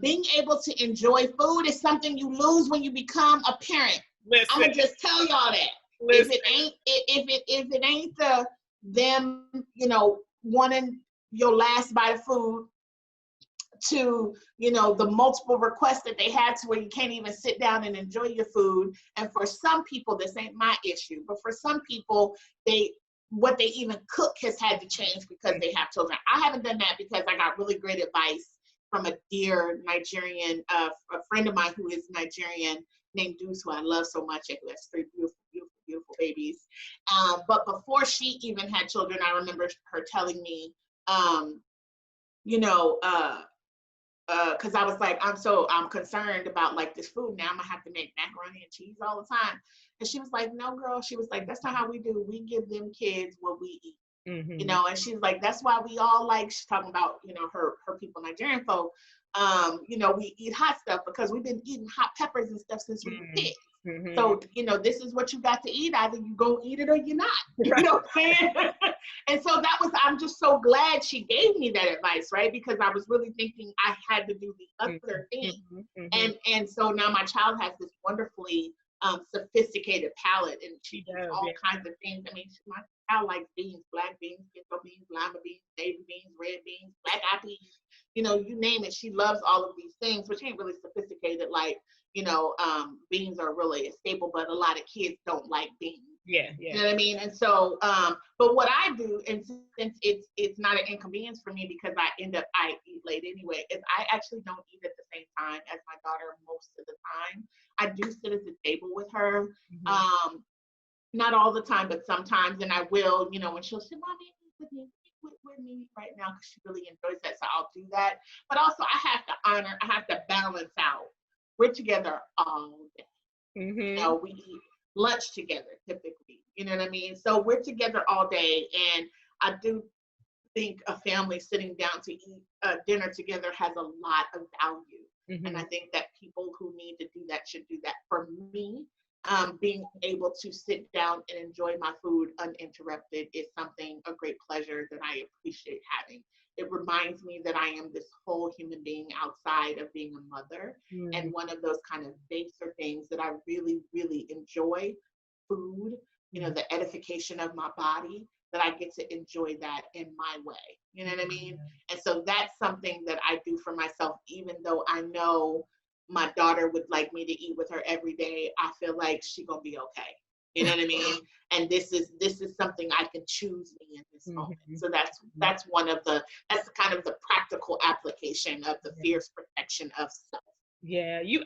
being able to enjoy food is something you lose when you become a parent. Listen. I'm gonna just tell y'all that. Listen. If it ain't them, wanting your last bite of food, to the multiple requests that they had to where you can't even sit down and enjoy your food. And for some people, this ain't my issue, but for some people, what they even cook has had to change because they have children. I haven't done that because I got really great advice from a dear Nigerian, a friend of mine who is Nigerian, named Deuce, who I love so much, and who has 3 beautiful, beautiful, beautiful babies. But before she even had children, I remember her telling me, because I was like, I'm concerned about like this food. Now I'm gonna have to make macaroni and cheese all the time. And she was like, no, girl. She was like, that's not how we do. We give them kids what we eat. Mm-hmm. And she's like, that's why we all like, she's talking about, her people, Nigerian folk, we eat hot stuff because we've been eating hot peppers and stuff since we were kids. Mm-hmm. So, this is what you got to eat. Either you go eat it or you're not. You know what I'm saying? And so I'm just so glad she gave me that advice, right? Because I was really thinking I had to do the other thing. Mm-hmm. And so now my child has this wonderfully sophisticated palate, and she does all kinds of things. I mean, my child likes beans, black beans, pinto beans, lima beans, navy beans, red beans, black eyed peas, you name it. She loves all of these things, which ain't really sophisticated. Like, beans are really a staple, but a lot of kids don't like beans. Yeah. You know what I mean? And so, but what I do, and since it's not an inconvenience for me because I eat late anyway, is I actually don't eat at the same time as my daughter most of the time. I do sit at the table with her. Mm-hmm. Not all the time, but sometimes, and I will, when she'll say, "Mommy, eat with me right now," because she really enjoys that, so I'll do that. But also, I have to balance out. We're together all day. Mm-hmm. We eat lunch together typically. You know what I mean? So we're together all day, and I do think a family sitting down to eat dinner together has a lot of value. And I Mm-hmm. think that people who need to do that should do that. For me, being able to sit down and enjoy my food uninterrupted is a great pleasure that I appreciate having. It reminds me that I am this whole human being outside of being a mother. Mm-hmm. And one of those kind of baser things that I really, really enjoy, food, the edification of my body, that I get to enjoy that in my way. You know what I mean? And so that's something that I do for myself, even though I know my daughter would like me to eat with her every day. I feel like she gonna be okay. You know what I mean? And this is something I can choose me in this moment. Mm-hmm. So that's kind of the practical application of the fierce protection of self. Yeah, you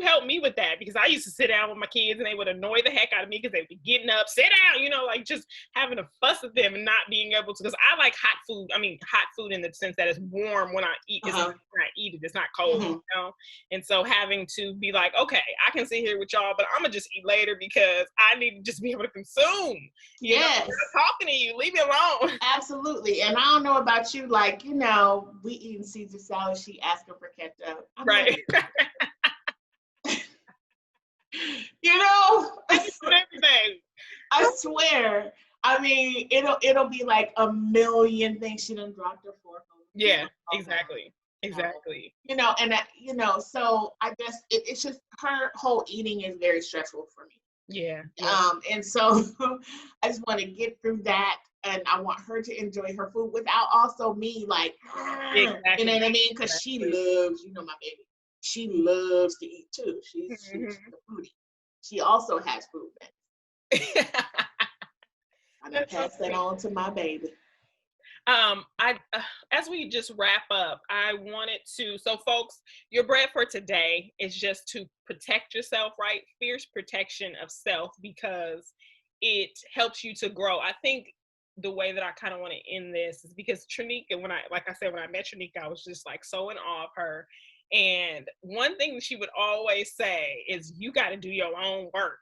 helped me with that, because I used to sit down with my kids and they would annoy the heck out of me because they'd be getting up, sit down, like just having a fuss at them and not being able to, because I like hot food. Hot food in the sense that it's warm when I eat. Uh-huh. When I eat it, it's not cold, Mm-hmm. And so having to be like, okay, I can sit here with y'all, but I'm gonna just eat later because I need to just be able to consume. Yes. I'm not talking to you. Leave me alone. Absolutely. And I don't know about you, like, we eating Caesar salad, she asking for ketchup. I'm Right. like, Everything. I swear. I mean, it'll be like a million things. She done dropped her fork on. Yeah, exactly. Exactly. So I guess it's just her whole eating is very stressful for me. Yeah. And so I just want to get through that, and I want her to enjoy her food without also me like, Exactly. you know what I mean? Because she loves, my baby, she loves to eat too. She's a foodie. She also has food things. I'm gonna pass that on to my baby. As we just wrap up, I wanted to, so folks, your bread for today is just to protect yourself, right? Fierce protection of self, because it helps you to grow. I think the way that I kind of want to end this is because Trineka, when I met Trineka, I was just like so in awe of her. And one thing she would always say is, you got to do your own work.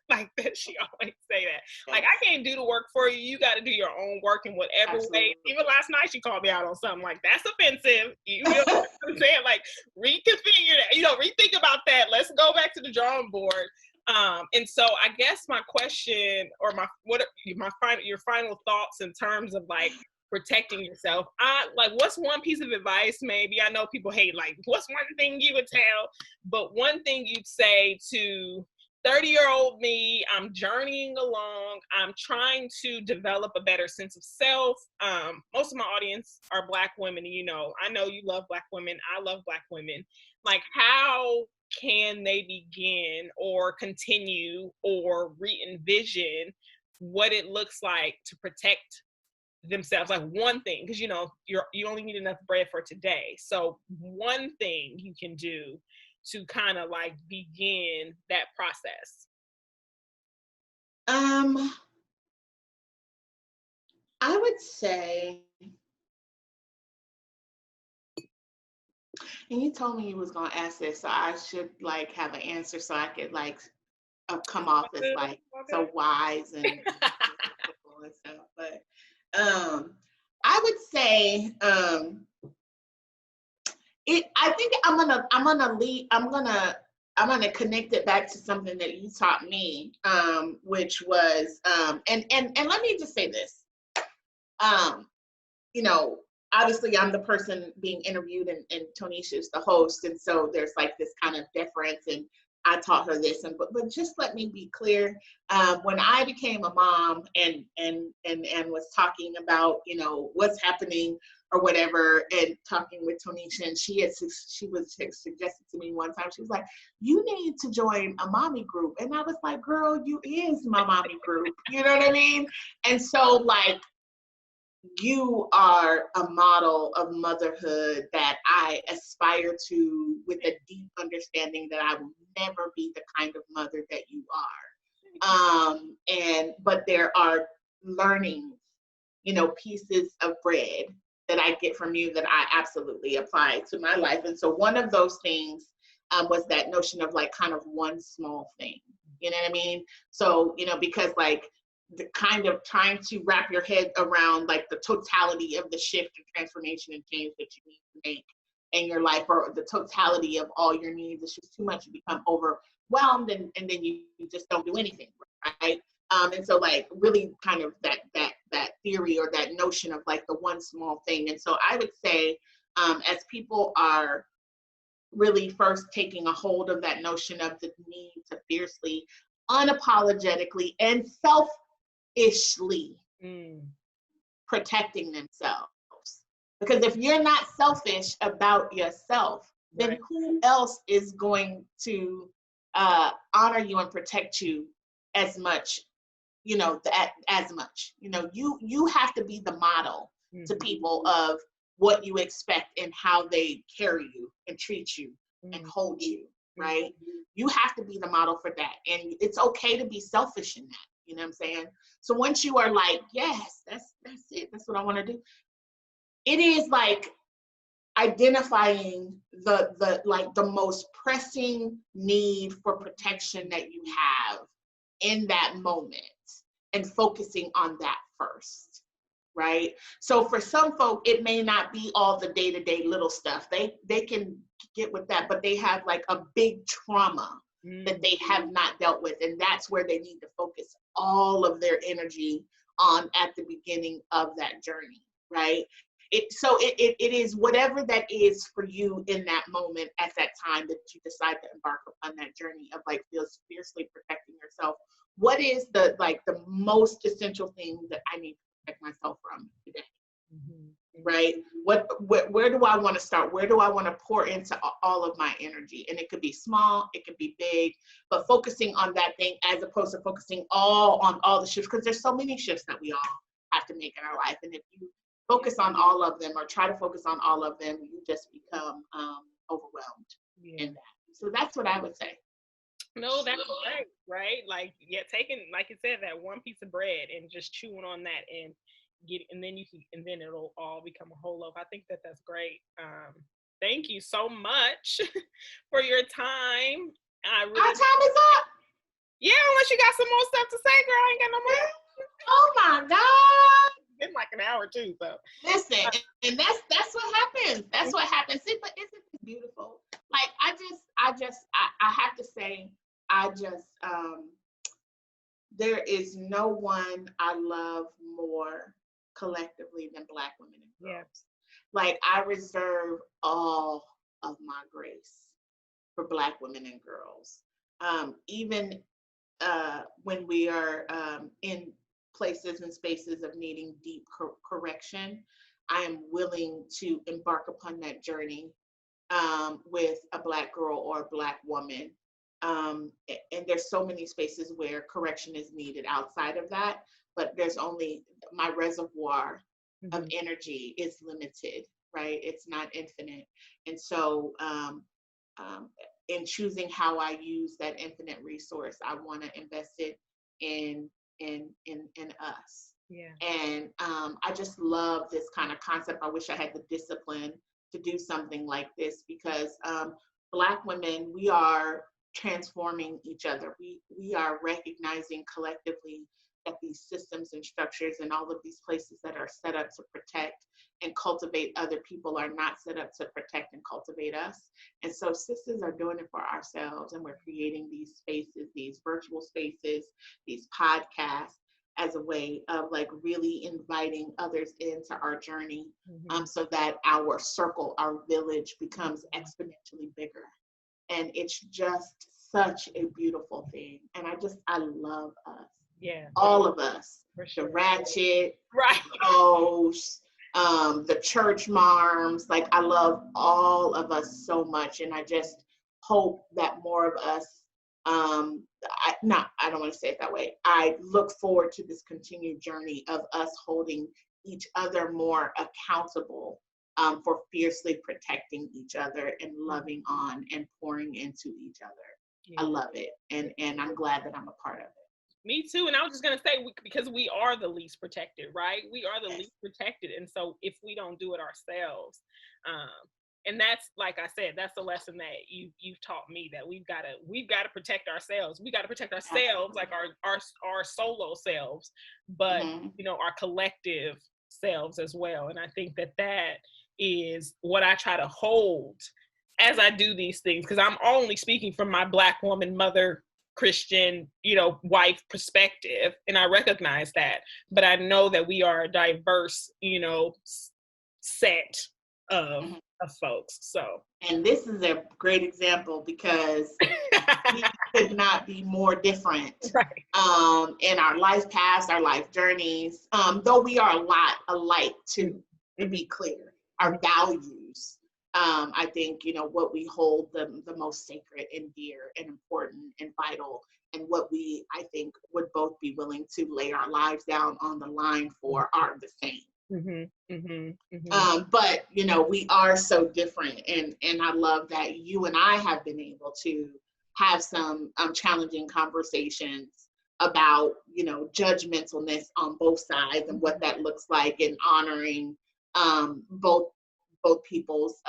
Like that, she always say that. Like, I can't do the work for you. You got to do your own work in whatever way. Even last night, she called me out on something like, that's offensive. You know what I'm saying? Like, reconfigure that. Rethink about that. Let's go back to the drawing board. And so I guess my question, or your final thoughts in terms of like protecting yourself. What's one piece of advice, maybe? I know people hate, like, what's one thing you would tell, but one thing you'd say to 30-year-old me? I'm journeying along. I'm trying to develop a better sense of self. Most of my audience are Black women. I know you love Black women. I love Black women. Like, how can they begin or continue or re-envision what it looks like to protect themselves? Like, one thing, because you only need enough bread for today. So one thing you can do to kind of like begin that process. I would say, and you told me you was gonna ask this, so I should like have an answer so I could like come off as like so wise and and stuff. But I would say I think I'm gonna connect it back to something that you taught me, which was and let me just say this. Obviously I'm the person being interviewed and Tonisha is the host, and so there's like this kind of deference and I taught her this, and but just let me be clear. When I became a mom and was talking about, you know, what's happening or whatever, and talking with Tonisha, and she was suggested to me one time. She was like, "You need to join a mommy group," and I was like, "Girl, you is my mommy group." You know what I mean? And so like, you are a model of motherhood that I aspire to, with a deep understanding that I will never be the kind of mother that you are. But there are learnings, you know, pieces of bread that I get from you that I absolutely apply to my life. And so one of those things was that notion of like kind of one small thing, you know what I mean? So, you know, because like, the kind of trying to wrap your head around like the totality of the shift and transformation and change that you need to make in your life, or the totality of all your needs. It's just too much. You become overwhelmed, and then you just don't do anything, right? And so like really kind of that theory or that notion of like the one small thing. And so I would say, as people are really first taking a hold of that notion of the need to fiercely, unapologetically, and selfishly protecting themselves. Because if you're not selfish about yourself, then who else is going to honor you and protect you as much, you know, as much? You know, you have to be the model to people of what you expect and how they carry you and treat you and hold you, right? You have to be the model for that. And it's okay to be selfish in that. You know what I'm saying? So once you are like, yes, that's it. That's what I want to do. It is like identifying the most pressing need for protection that you have in that moment and focusing on that first, right? So for some folk, it may not be all the day-to-day little stuff. They can get with that, but they have like a big trauma that they have not dealt with. And that's where they need to focus all of their energy on at the beginning of that journey, right? It is whatever that is for you in that moment at that time that you decide to embark upon that journey of like fiercely protecting yourself. What is the most essential thing that I need to protect myself from today? Right? Where do I want to start? Where do I want to pour into all of my energy? And it could be small, it could be big, but focusing on that thing as opposed to focusing on all the shifts, because there's so many shifts that we all have to make in our life. And if you focus on all of them or try to focus on all of them, you just become overwhelmed in that. So that's what I would say. No, that's great, right? Like, yeah, taking, like you said, that one piece of bread and just chewing on that and and then it'll all become a whole loaf. I think that that's great. Thank you so much for your time. Our time is up. Yeah, unless you got some more stuff to say, girl. I ain't got no more. Oh my God. It's been like an hour too, so. Listen, and that's what happens. That's what happens. See, but isn't it beautiful? Like I have to say, there is no one I love more collectively than Black women and girls. Yeah. Like I reserve all of my grace for Black women and girls. Even when we are in places and spaces of needing deep correction, I am willing to embark upon that journey with a Black girl or a Black woman. And there's so many spaces where correction is needed outside of that, but there's only, my reservoir of energy is limited, right? It's not infinite. And so in choosing how I use that infinite resource, I want to invest it in us. Yeah. And I just love this kind of concept. I wish I had the discipline to do something like this, because Black women, we are transforming each other. We are recognizing collectively that these systems and structures and all of these places that are set up to protect and cultivate other people are not set up to protect and cultivate us. And so sisters are doing it for ourselves, and we're creating these spaces, these virtual spaces, these podcasts, as a way of like really inviting others into our journey, so that our circle, our village becomes exponentially bigger. And it's just such a beautiful thing. And I love us. Yeah. All of us. For sure. The ratchet, right. the ghosts, the church moms. Like, I love all of us so much. And I just hope that more of us, I don't want to say it that way. I look forward to this continued journey of us holding each other more accountable, for fiercely protecting each other and loving on and pouring into each other. Yeah. I love it. And I'm glad that I'm a part of it. Me too. And I was just going to say, because we are the least protected, right? We are the least protected. And so if we don't do it ourselves, and that's, like I said, that's the lesson that you've taught me, that we've got to protect ourselves. We got to protect ourselves, like our solo selves, but our collective selves as well. And I think that is what I try to hold as I do these things, because I'm only speaking from my Black woman, mother, Christian, wife perspective, and I recognize that. But I know that we are a diverse, set of folks. So, and this is a great example, because we could not be more different, right, in our life paths, our life journeys. Though we are a lot alike too, to be clear, our values. I think, what we hold the most sacred and dear and important and vital, and what we, I think, would both be willing to lay our lives down on the line for are the same. But, we are so different. And I love that you and I have been able to have some challenging conversations about, judgmentalness on both sides and what that looks like, and honoring both people's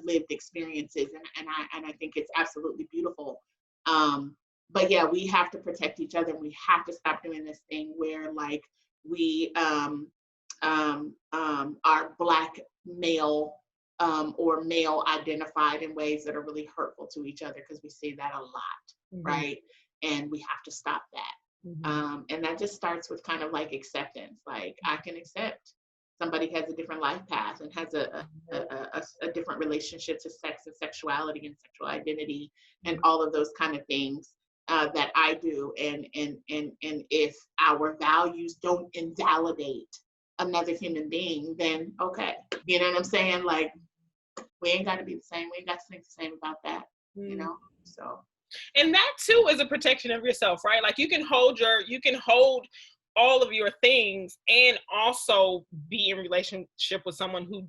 lived experiences, and I think it's absolutely beautiful. But yeah, we have to protect each other. We have to stop doing this thing where, like, we are Black male or male identified in ways that are really hurtful to each other, because we see that a lot, right? And we have to stop that. And that just starts with kind of like acceptance. Like, I can accept somebody has a different life path and has a different relationship to sex and sexuality and sexual identity and all of those kind of things that I do. And if our values don't invalidate another human being, then okay. You know what I'm saying? like, we ain't got to be the same. We ain't got to think the same about that, so. And that too is a protection of yourself, right? Like, you can hold all of your things and also be in relationship with someone who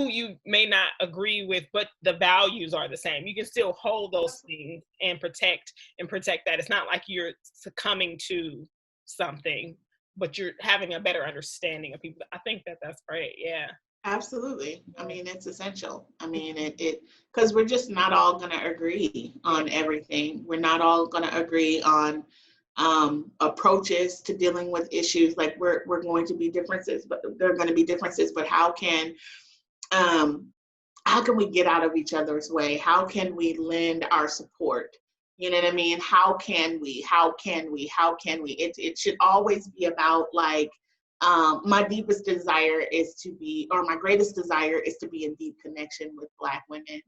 you may not agree with, but the values are the same. You can still hold those things and protect that. It's not like you're succumbing to something, but you're having a better understanding of people. I think that's great. Yeah. Absolutely. I mean, it's essential. I mean, it because we're just not all going to agree on everything. We're not all going to agree on approaches to dealing with issues. Like, we're going to be differences, but there are going to be differences. But how can we get out of each other's way? How can we lend our support? You know what I mean? How can we? It should always be about, like, my deepest desire is to be, or my greatest desire is to be in deep connection with Black women,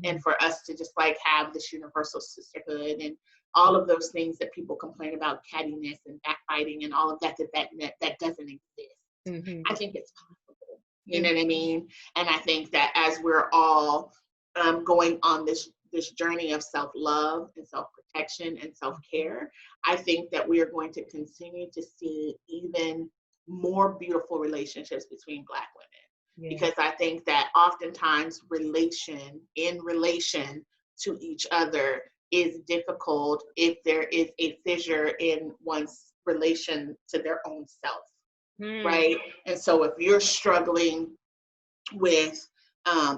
and for us to just, like, have this universal sisterhood and all of those things that people complain about, cattiness and backbiting and all of that doesn't exist. I think it's possible. You know what I mean? And I think that as we're all going on this journey of self-love and self-protection and self-care, I think that we are going to continue to see even more beautiful relationships between Black women. Because I think that oftentimes relation to each other is difficult if there is a fissure in one's relation to their own self, right? And so if you're struggling with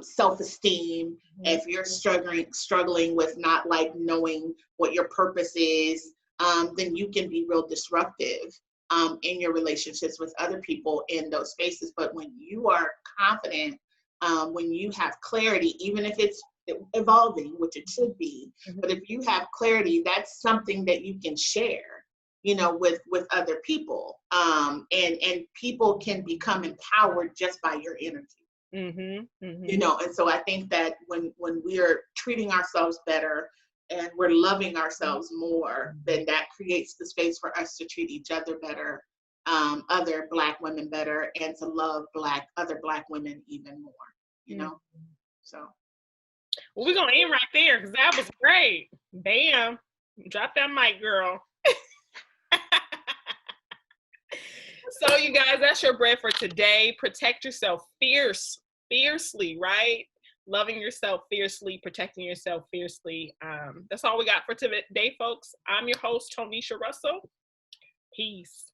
self-esteem, if you're struggling with not, like, knowing what your purpose is, then you can be real disruptive in your relationships with other people in those spaces. But when you are confident, when you have clarity, even if it's evolving, which it should be, but if you have clarity, that's something that you can share, with other people, and people can become empowered just by your energy. And so I think that when we are treating ourselves better, and we're loving ourselves more, then that creates the space for us to treat each other better, other Black women better, and to love other Black women even more, you know? So. Well, we're going to end right there because that was great. Bam. Drop that mic, girl. So, you guys, that's your bread for today. Protect yourself fiercely, right? Loving yourself fiercely, protecting yourself fiercely. That's all we got for today, folks. I'm your host, Tonisha Russell. Peace.